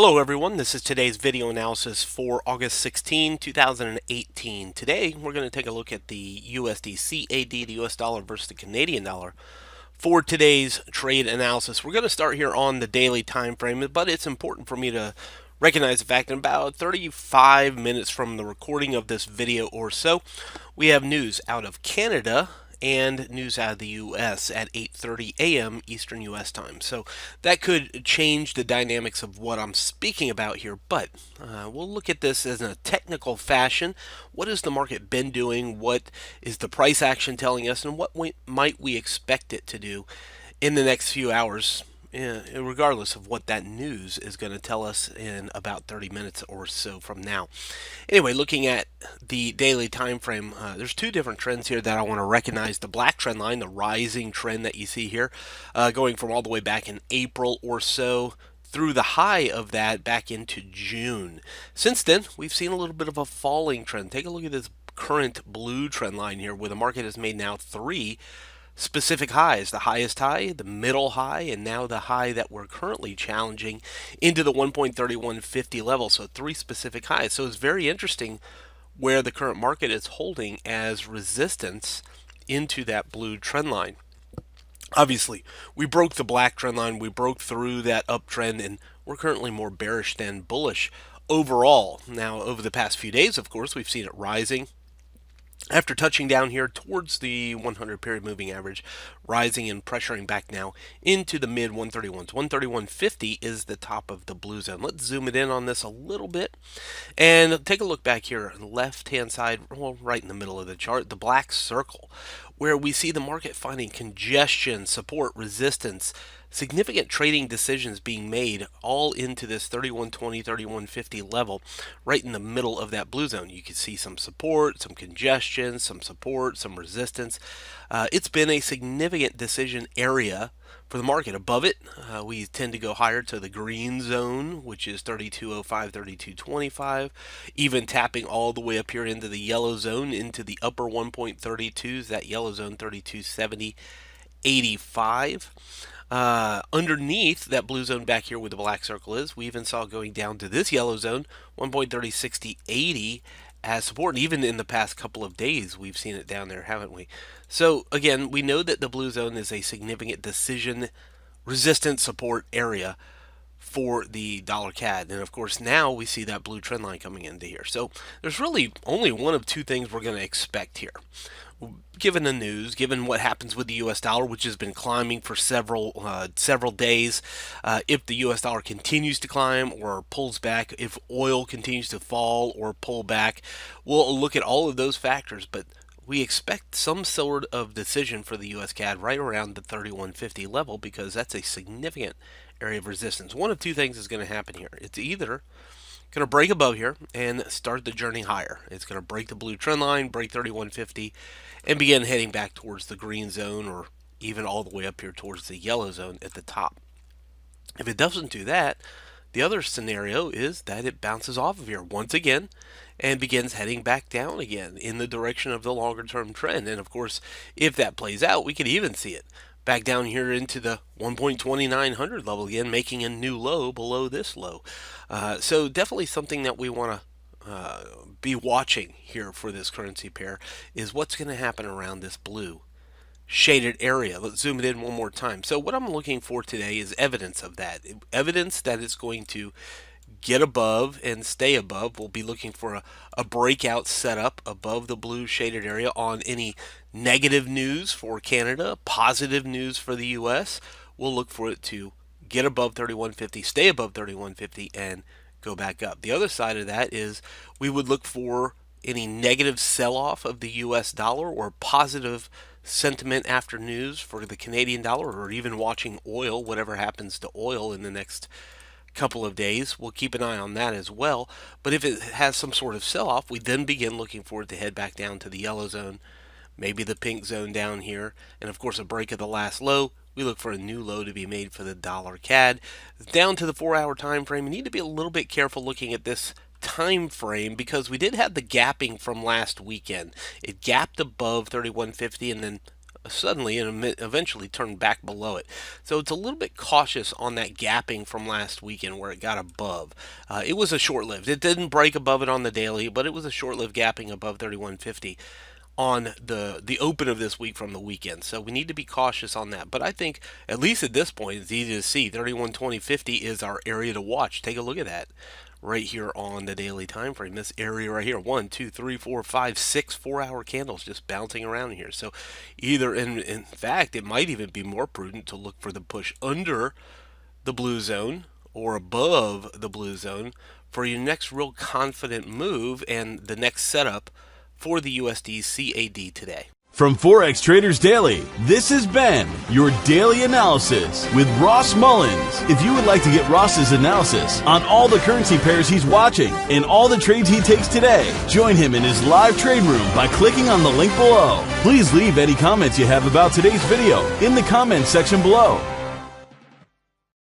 Hello everyone, this is today's video analysis for August 16, 2018. Today we're going to take a look at the USDCAD, the US dollar versus the Canadian dollar. For today's trade analysis, we're going to start here on the daily time frame, but it's important for me to recognize the fact that about 35 minutes from the recording of this video or so, we have news out of Canada and news out of the U.S. at 8:30 a.m. Eastern U.S. time. So that could change the dynamics of what I'm speaking about here, but we'll look at this as in a technical fashion. What has the market been doing? What is the price action telling us? And what might we expect it to do in the next few hours? Regardless of what that news is going to tell us in about 30 minutes or so from now. Anyway, looking at the daily time frame, there's two different trends here that I want to recognize. The black trend line, the rising trend that you see here, going from all the way back in April or so through the high of that back into June. Since then, we've seen a little bit of a falling trend. Take a look at this current blue trend line here, where the market has made now three specific highs: the highest high, the middle high, and now the high that we're currently challenging into the 1.3150 level. So three specific highs. So it's very interesting where the current market is holding as resistance into that blue trend line. Obviously, we broke the black trend line, we broke through that uptrend, and we're currently more bearish than bullish overall. Now, over the past few days, of course, we've seen it rising after touching down here towards the 100 period moving average, rising and pressuring back now into the mid 131s. 131.50 is the top of the blue zone. Let's zoom it in on this a little bit and take a look back here on the left hand side, well, right in the middle of the chart, the black circle, where we see the market finding congestion, support, resistance, significant trading decisions being made all into this 3120, 3150 level right in the middle of that blue zone. You can see some support, some congestion, some support, some resistance. It's been a significant decision area for the market. Above it, we tend to go higher to the green zone, which is 3205, 3225, even tapping all the way up here into the yellow zone, into the upper 1.32s, that yellow zone 3270, 85. Underneath that blue zone back here where the black circle is, we even saw going down to this yellow zone, 1.306080 as support. And even in the past couple of days, we've seen it down there, haven't we? So again, we know that the blue zone is a significant decision resistance support area for the dollar CAD. And of course, now we see that blue trend line coming into here. So there's really only one of two things we're going to expect here. Given the news, given what happens with the U.S. dollar, which has been climbing for several days, if the U.S. dollar continues to climb or pulls back, if oil continues to fall or pull back, we'll look at all of those factors. But we expect some sort of decision for the U.S. CAD right around the 3150 level, because that's a significant area of resistance. One of two things is going to happen here. It's either going to break above here and start the journey higher. It's going to break the blue trend line, break 3150, and begin heading back towards the green zone, or even all the way up here towards the yellow zone at the top. If it doesn't do that, the other scenario is that it bounces off of here once again and begins heading back down again in the direction of the longer term trend. And of course, if that plays out, we could even see it back down here into the 1.2900 level again, making a new low below this low. So definitely something that we want to be watching here for this currency pair is what's going to happen around this blue shaded area. Let's zoom it in one more time. So what I'm looking for today is evidence of that. Evidence that it's going to get above and stay above. We'll be looking for a breakout setup above the blue shaded area on any negative news for Canada, positive news for the US. We'll look for it to get above 3150, stay above 3150, and go back up. The other side of that is we would look for any negative sell-off of the US dollar or positive sentiment after news for the Canadian dollar, or even watching oil, whatever happens to oil in the next couple of days. We'll keep an eye on that as well. But if it has some sort of sell-off, we then begin looking for it to head back down to the yellow zone, maybe the pink zone down here, and of course a break of the last low. We look for a new low to be made for the dollar CAD. Down to the 4-hour time frame, we need to be a little bit careful looking at this time frame, because we did have the gapping from last weekend. It gapped above 3150 and then suddenly and eventually turned back below it. So it's a little bit cautious on that gapping from last weekend where it got above. It was a short-lived. It didn't break above it on the daily, but it was a short-lived gapping above 3150 on the open of this week from the weekend. So we need to be cautious on that. But I think, at least at this point, it's easy to see 3120.50 is our area to watch. Take a look at that right here on the daily time frame. This area right here, 1, 2, 3, 4, 5, 6 4-hour candles just bouncing around here. So either, in fact, it might even be more prudent to look for the push under the blue zone or above the blue zone for your next real confident move and the next setup for the USDCAD today. From Forex Traders Daily, this has been your daily analysis with Ross Mullins. If you would like to get Ross's analysis on all the currency pairs he's watching and all the trades he takes today, join him in his live trade room by clicking on the link below. Please leave any comments you have about today's video in the comments section below.